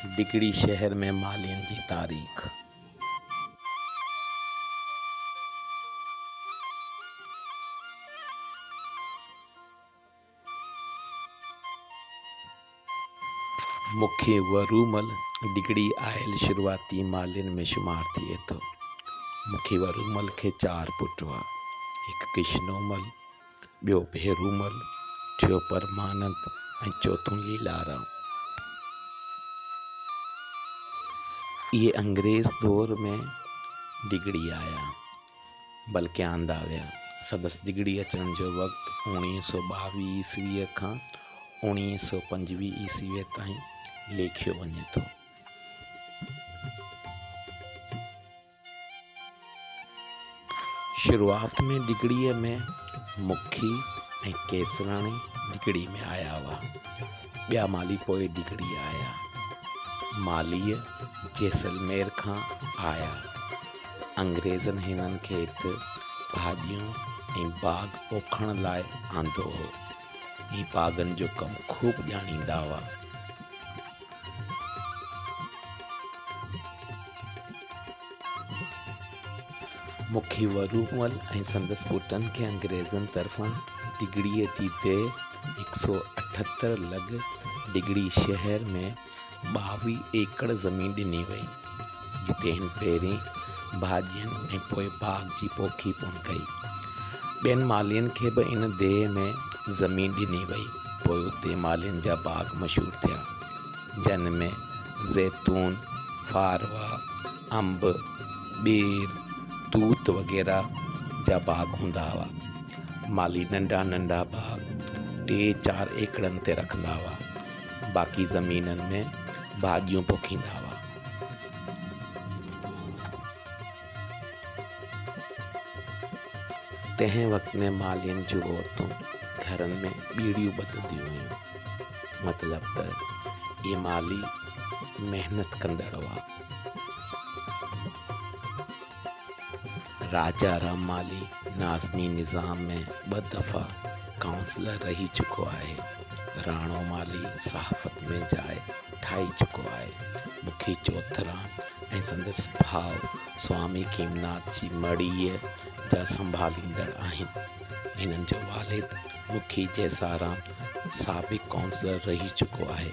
डिगड़ी शहर में मालियन की तारीख़। मुखी व रूमल डिगड़ी आयल शुरुआती मालियन में शुमार थिए थो। मुखी व रूमल के 4 पुट हुआ, एक कृष्णोमल, ॿियो भेरूमल, टियों परमानंद ऐं चौथों लीलाराम। ये अंग्रेज़ दौर में डिगड़ी आया, बल्कि आंदा विया। संदसि डिगड़ी अचण जो वक़्तु 1922 ईस्वीअ खां 1925 ईस्वीअ ताईं लेखियो वञे थो। शुरुआत में डिगड़ीअ में मुखी ऐं केसराणी डिगड़ी में आया हुआ। ॿिया माली पोइ डिगड़ी आया। मालीअ जैसलमेर खां आया। अंग्रेज़नि हिननि खे हिते भाॼियूं ऐं बाग़ पोखण लाइ आंदो हो। ही बाग़नि जो कमु खूब ॼाणींदा हुआ। मुखी व रूमल ऐं संदसि पुटनि खे अंग्रेज़नि तरफ़ां डिगड़ीअ जी देह 178 लॻ डिगड़ी शहर में 22 एकड़ ज़मीन ॾिनी वई, जिते हिन पहिरीं भाॼियुनि ऐं पोइ बाग़ जी पोखी पुन कई। ॿियनि मालियनि खे बि इन देह में ज़मीन ॾिनी वई। पोइ उते मालियनि जा बाग़ मशहूरु थिया, जिन में ज़ैतून, फारवा, अंब, ॿेर, तूत वग़ैरह जा बाग़ हूंदा हुआ। माली नंढा नंढा बाग़ 3-4 एकड़नि ते रखंदा हुआ। बाक़ी ज़मीननि में भाॼियूं पोखींदा हुआ। तंहिं वक़्त में मालियनि जूं औरतूं घरनि में बीड़ियूं ॿधंदियूं हुयूं। मतिलब त ये माली मेहनत कंदड़ हुआ। राजा राम माली नाज़मी निज़ाम में 2 दफ़ा काउंसलर रही चुको आहे। राणो माली सहाफ़त में जाइ ठाही चुको आहे। मुखी चौथराम ऐं संदसि भाउ स्वामी खीमनाथ जी मड़ीअ जा संभालींदड़ आहिनि। हिननि जो वालिद मुखी जैसाराम साबिक़ काउंसलर रही चुको आहे।